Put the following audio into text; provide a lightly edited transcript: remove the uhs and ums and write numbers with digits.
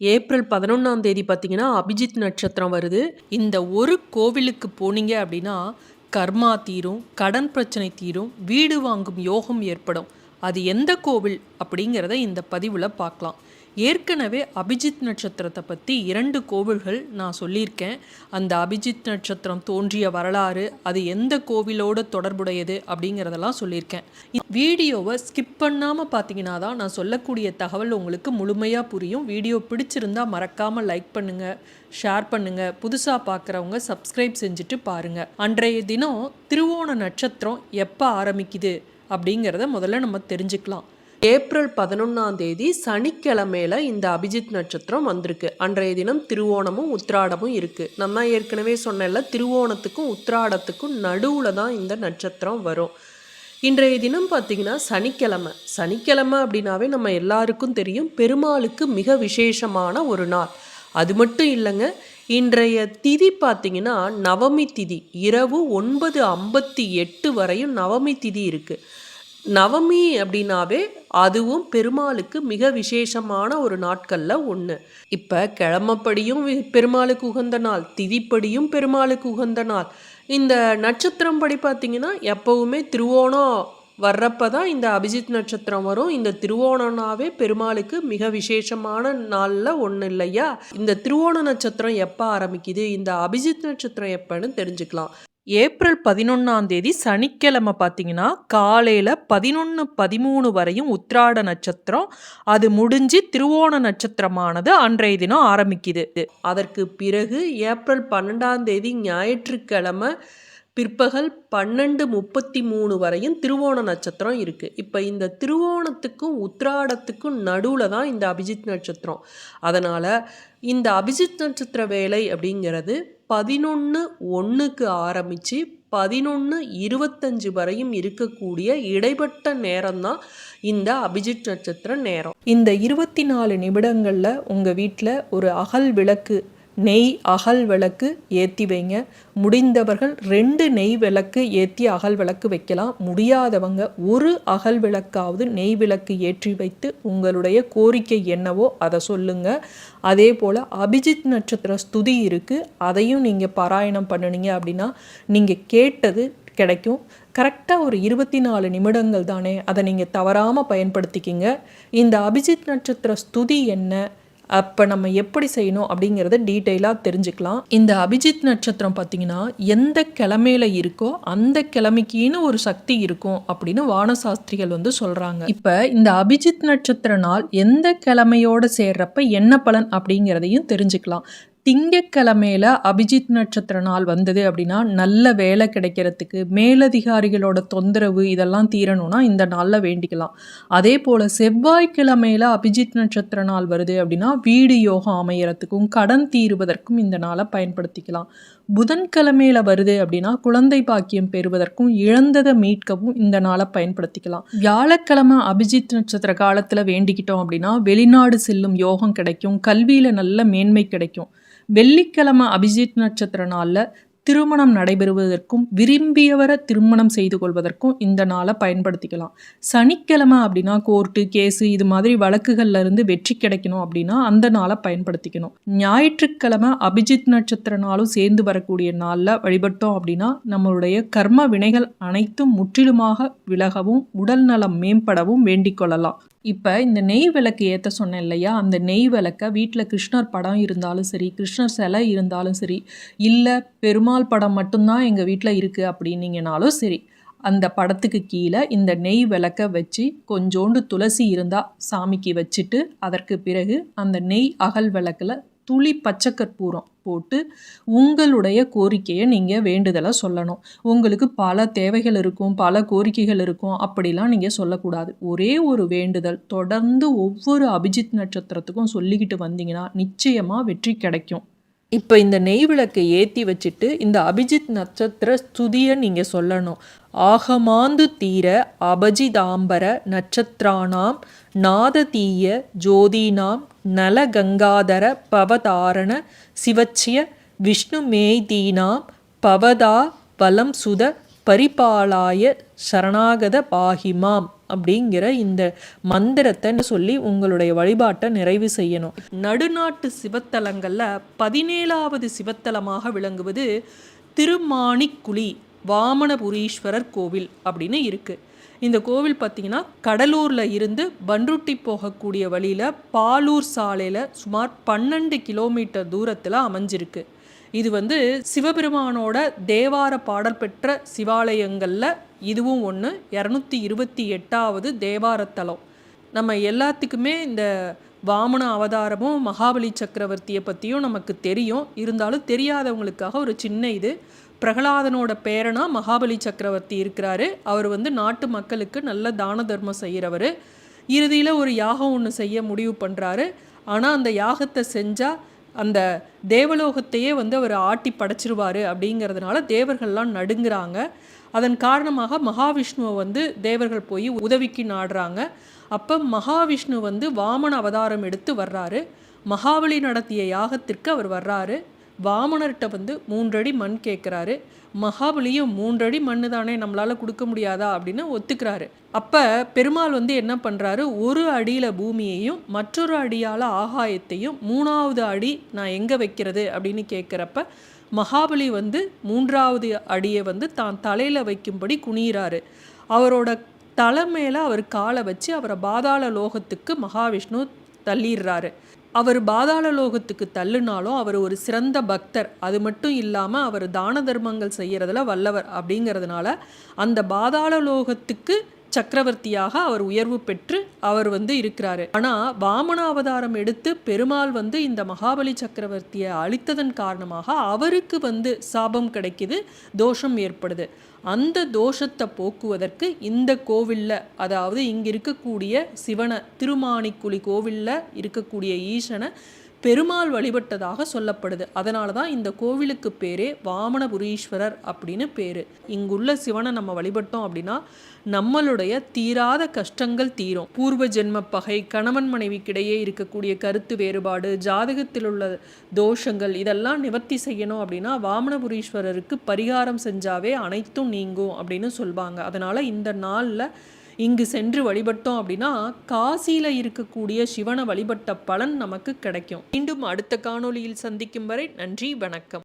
April 11ஆம் தேதி பார்த்தீங்கன்னா அபிஜித் நட்சத்திரம் வருது. இந்த ஒரு கோவிலுக்கு போனீங்க அப்படின்னா கர்மா தீரும், கடன் பிரச்சனை தீரும், வீடு வாங்கும் யோகம் ஏற்படும். அது எந்த கோவில் அப்படிங்கிறத இந்த பதிவில் பார்க்கலாம். ஏற்கனவே அபிஜித் நட்சத்திரத்தை பற்றி 2 கோவில்கள் நான் சொல்லியிருக்கேன். அந்த அபிஜித் நட்சத்திரம் தோன்றிய வரலாறு, அது எந்த கோவிலோடு தொடர்புடையது அப்படிங்கிறதெல்லாம் சொல்லியிருக்கேன். வீடியோவை ஸ்கிப் பண்ணாமல் பார்த்தீங்கன்னா தான் நான் சொல்லக்கூடிய தகவல் உங்களுக்கு முழுமையாக புரியும். வீடியோ பிடிச்சிருந்தா மறக்காமல் லைக் பண்ணுங்கள், ஷேர் பண்ணுங்கள். புதுசாக பார்க்குறவங்க சப்ஸ்கிரைப் செஞ்சுட்டு பாருங்கள். அன்றைய தினம் திருவோண நட்சத்திரம் எப்போ ஆரம்பிக்குது அப்படிங்கிறத முதல்ல நம்ம தெரிஞ்சுக்கலாம். ஏப்ரல் 11ஆம் தேதி சனிக்கிழமையில இந்த அபிஜித் நட்சத்திரம் வந்திருக்கு. அன்றைய தினம் திருவோணமும் உத்திராடமும் இருக்குது. நம்ம ஏற்கனவே சொன்னல திருவோணத்துக்கும் உத்திராடத்துக்கும் நடுவில் தான் இந்த நட்சத்திரம் வரும். இன்றைய தினம் பார்த்திங்கன்னா சனிக்கிழமை அப்படின்னாவே நம்ம எல்லாருக்கும் தெரியும், பெருமாளுக்கு மிக விசேஷமான ஒரு நாள். அது மட்டும் இல்லைங்க, இன்றைய திதி பார்த்திங்கன்னா நவமி திதி. இரவு 9:58 வரையும் நவமி திதி இருக்குது. நவமி அப்படின்னாவே அதுவும் பெருமாளுக்கு மிக விசேஷமான ஒரு நாட்களில் ஒன்று. இப்போ கிழமைப்படியும் பெருமாளுக்கு உகந்த நாள், திதிப்படியும் பெருமாளுக்கு உகந்த நாள். இந்த நட்சத்திரம் படி பார்த்திங்கன்னா எப்போவுமே திருவோணம் வர்றப்ப தான் இந்த அபிஜித் நட்சத்திரம் வரும். இந்த திருவோணனாவே பெருமாளுக்கு மிக விசேஷமான நாளில் ஒன்று இல்லையா? இந்த திருவோண நட்சத்திரம் எப்போ ஆரம்பிக்குது, இந்த அபிஜித் நட்சத்திரம் எப்போன்னு தெரிஞ்சுக்கலாம். ஏப்ரல் 11ஆம் தேதி சனிக்கிழமை பார்த்தீங்கன்னா காலையில் 11:13 வரையும் உத்திராட நட்சத்திரம், அது முடிஞ்சு திருவோண நட்சத்திரமானது அன்றைய தினம் ஆரம்பிக்குது. அதற்கு பிறகு ஏப்ரல் 12ஆம் தேதி ஞாயிற்றுக்கிழமை பிற்பகல் 12:33 வரையும் திருவோண நட்சத்திரம் இருக்குது. இப்போ இந்த திருவோணத்துக்கும் உத்திராடத்துக்கும் நடுவில் தான் இந்த அபிஜித் நட்சத்திரம். அதனால் இந்த அபிஜித் நட்சத்திர வேலை அப்படிங்கிறது 11:01க்கு ஆரம்பித்து 11:25 வரையும் இருக்கக்கூடிய இடைப்பட்ட நேரம் தான் இந்த அபிஜித் நட்சத்திர நேரம். இந்த 24 நிமிடங்களில் உங்கள் வீட்டில் ஒரு அகல் விளக்கு, நெய் அகல் விளக்கு ஏற்றி வைங்க. முடிந்தவர்கள் 2 நெய் விளக்கு ஏற்றி அகல் விளக்கு வைக்கலாம். முடியாதவங்க ஒரு அகல் விளக்காவது நெய் விளக்கு ஏற்றி வைத்து உங்களுடைய கோரிக்கை என்னவோ அதை சொல்லுங்கள். அதே போல் அபிஜித் நட்சத்திர ஸ்துதி இருக்குது, அதையும் நீங்கள் பாராயணம் பண்ணினீங்க அப்படின்னா நீங்கள் கேட்டது கிடைக்கும். கரெக்டாக ஒரு 24 நிமிடங்கள் தானே, அதை நீங்கள் தவறாமல் பயன்படுத்திக்கிங்க. இந்த அபிஜித் நட்சத்திர ஸ்துதி என்ன, அப்போ நம்ம எப்படி செய்யணும் அப்படிங்கிறத டீட்டெயிலாக தெரிஞ்சுக்கலாம். இந்த அபிஜித் நட்சத்திரம் பார்த்திங்கன்னா எந்த கிழமையில இருக்கோ அந்த கிழமைக்குன்னு ஒரு சக்தி இருக்கும் அப்படின்னு வானசாஸ்திரிகள் சொல்கிறாங்க. இப்போ இந்த அபிஜித் நட்சத்திர நாள் எந்த கிழமையோடு சேர்றப்ப என்ன பலன் அப்படிங்கிறதையும் தெரிஞ்சுக்கலாம். திங்கக்கிழமையில அபிஜித் நட்சத்திர நாள் வந்தது அப்படின்னா நல்ல வேலை கிடைக்கிறதுக்கு, மேலதிகாரிகளோட தொந்தரவு இதெல்லாம் தீரணும்னா இந்த நாளில் வேண்டிக்கலாம். அதே போல் செவ்வாய்க்கிழமையில அபிஜித் நட்சத்திர நாள் வருது அப்படின்னா வீடு யோகம் அமையறதுக்கும் கடன் தீருவதற்கும் இந்த நாளை பயன்படுத்திக்கலாம். புதன்கிழமையில வருது அப்படின்னா குழந்தை பாக்கியம் பெறுவதற்கும் இழந்ததை மீட்கவும் இந்த நாளை பயன்படுத்திக்கலாம். வியாழக்கிழமை அபிஜித் நட்சத்திர காலத்தில் வேண்டிக்கிட்டோம் அப்படின்னா வெளிநாடு செல்லும் யோகம் கிடைக்கும், கல்வியில் நல்ல மேன்மை கிடைக்கும். வெள்ளிக்கிழமை அபிஜித் நட்சத்திர நாளில் திருமணம் நடைபெறுவதற்கும் விரும்பியவரை திருமணம் செய்து கொள்வதற்கும் இந்த நாளை பயன்படுத்திக்கலாம். சனிக்கிழமை அப்படின்னா கோர்ட்டு கேஸு இது மாதிரி வழக்குகள்ல இருந்து வெற்றி கிடைக்கணும் அப்படின்னா அந்த நாளை பயன்படுத்திக்கணும். ஞாயிற்றுக்கிழமை அபிஜித் நட்சத்திர நாளும் சேர்ந்து வரக்கூடிய நாளில் வழிபட்டோம் அப்படின்னா நம்மளுடைய கர்ம வினைகள் அனைத்தும் முற்றிலுமாக விலகவும் உடல் நலம் மேம்படவும் வேண்டிக் கொள்ளலாம். இப்போ இந்த நெய் விளக்கு ஏற்ற சொன்னேன் இல்லையா, அந்த நெய் விளக்கை வீட்டில் கிருஷ்ணர் படம் இருந்தாலும் சரி, கிருஷ்ணர் சிலை இருந்தாலும் சரி, இல்லை பெருமாள் படம் மட்டும்தான் எங்கள் வீட்டில் இருக்குது அப்படின்னீங்கனாலும் சரி, அந்த படத்துக்கு கீழே இந்த நெய் விளக்கை வச்சு கொஞ்சோண்டு துளசி இருந்தால் சாமிக்கு வச்சுட்டு அதற்கு பிறகு அந்த நெய் அகல் விளக்கில் துளி பச்சை கற்பூரம் போட்டு உங்களுடைய கோரிக்கையை நீங்கள் வேண்டுதலை சொல்லணும். உங்களுக்கு பல தேவைகள் இருக்கும், பல கோரிக்கைகள் இருக்கும், அப்படிலாம் நீங்கள் சொல்லக்கூடாது. ஒரே ஒரு வேண்டுதல் தொடர்ந்து ஒவ்வொரு அபிஜித் நட்சத்திரத்துக்கும் சொல்லிக்கிட்டு வந்தீங்கன்னா நிச்சயமாக வெற்றி கிடைக்கும். இப்போ இந்த நெய் விளக்கை ஏற்றி வச்சுட்டு இந்த அபிஜித் நட்சத்திர ஸ்துதியை நீங்கள் சொல்லணும். ஆகமாந்து தீர அபஜிதாம்பர நட்சத்திரானாம் நாததீய ஜோதினாம் நல கங்காதர பவதாரண சிவச்சிய விஷ்ணுமேதீனாம் பவதா வலம் சுத பரிபாலாய சரணாகத பாகிமாம் அப்படிங்கிற இந்த மந்திரத்தை சொல்லி உங்களுடைய வழிபாட்டை நிறைவு செய்யணும். நடுநாட்டு சிவத்தலங்களில் 17வது சிவத்தலமாக விளங்குவது திருமாணிக்குழி வாமனபுரீஸ்வரர் கோவில் அப்படின்னு இருக்குது. இந்த கோவில் பார்த்திங்கன்னா கடலூரில் இருந்து பன்ருட்டி போகக்கூடிய வழியில் பாலூர் சாலையில் சுமார் 12 கிலோமீட்டர் தூரத்தில் அமைஞ்சிருக்கு. இது சிவபெருமானோட தேவார பாடல் பெற்ற சிவாலயங்களில் இதுவும் ஒன்று. 228வது தேவாரத்தலம். நம்ம எல்லாத்துக்குமே இந்த வாமன அவதாரமும் மகாபலி சக்கரவர்த்தியை பற்றியும் நமக்கு தெரியும். இருந்தாலும் தெரியாதவங்களுக்காக ஒரு சின்ன இது. பிரகலாதனோட பேரனா மகாபலி சக்கரவர்த்தி இருக்கிறாரு. அவர் நாட்டு மக்களுக்கு நல்ல தான தர்மம் செய்கிறவர். இறுதியில் ஒரு யாகம் ஒன்று செய்ய முடிவு பண்ணுறாரு. ஆனால் அந்த யாகத்தை செஞ்சால் அந்த தேவலோகத்தையே அவர் ஆட்டி படைச்சிருவார். அப்படிங்கிறதுனால தேவர்கள்லாம் நடுங்கிறாங்க. அதன் காரணமாக மகாவிஷ்ணுவை தேவர்கள் போய் உதவிக்கு நாடுறாங்க. அப்போ மகாவிஷ்ணு வாமன அவதாரம் எடுத்து வர்றாரு. மகாபலி நடத்திய யாகத்திற்கு அவர் வர்றாரு. வாமனர்கிட்ட 3 அடி மண் கேட்குறாரு. மகாபலியும் 3 அடி மண்ணு தானே, நம்மளால் கொடுக்க முடியாதா அப்படின்னு ஒத்துக்கிறாரு. அப்போ பெருமாள் என்ன பண்ணுறாரு, ஒரு அடியில் பூமியையும் மற்றொரு அடியால் ஆகாயத்தையும் 3வது அடி நான் எங்கே வைக்கிறது அப்படின்னு கேட்குறப்ப மகாபலி 3வது அடியை தான் தலையில் வைக்கும்படி குனிகிறாரு. அவரோட தலை மேலே அவர் காலை வச்சு அவரை பாதாள லோகத்துக்கு மகாவிஷ்ணு தள்ளிடுறாரு. அவர் பாதாள லோகத்துக்கு தள்ளுனாலும் அவர் ஒரு சிறந்த பக்தர். அது மட்டும் இல்லாமல் அவர் தான தர்மங்கள் செய்கிறதுல வல்லவர். அப்படிங்கிறதுனால அந்த பாதாள லோகத்துக்கு சக்கரவர்த்தியாக அவர் உயர்வு பெற்று அவர் இருக்கிறாரு. ஆனால் வாமன அவதாரம் எடுத்து பெருமாள் இந்த மகாபலி சக்கரவர்த்தியை அழித்ததன் காரணமாக அவருக்கு சாபம் கிடைக்குது, தோஷம் ஏற்படுது. அந்த தோஷத்தை போக்குவதற்கு இந்த கோவிலில், அதாவது இங்கே இருக்கக்கூடிய சிவனை, திருமாணிக்குழி கோவிலில் இருக்கக்கூடிய ஈசனை பெருமாள் வழிபட்டதாக சொல்லப்படுது. அதனால தான் இந்த கோவிலுக்கு பேரே வாமனபுரீஸ்வரர் அப்படின்னு பேர். இங்குள்ள சிவனை நம்ம வழிபட்டோம் அப்படின்னா நம்மளுடைய தீராத கஷ்டங்கள் தீரும். பூர்வ ஜென்ம பகை, கணவன் மனைவிக்கிடையே இருக்கக்கூடிய கருத்து வேறுபாடு, ஜாதகத்தில் உள்ள தோஷங்கள், இதெல்லாம் நிவர்த்தி செய்யணும் அப்படின்னா வாமனபுரீஸ்வரருக்கு பரிகாரம் செஞ்சாவே அனைத்தும் நீங்கும் அப்படின்னு சொல்வாங்க. அதனால் இந்த நாளில் இங்கு சென்று வழிபட்டோம் அப்படின்னா காசியில் இருக்கக்கூடிய சிவனை வழிபட்ட பலன் நமக்கு கிடைக்கும். மீண்டும் அடுத்த காணொளியில் சந்திக்கும் வரை நன்றி, வணக்கம்.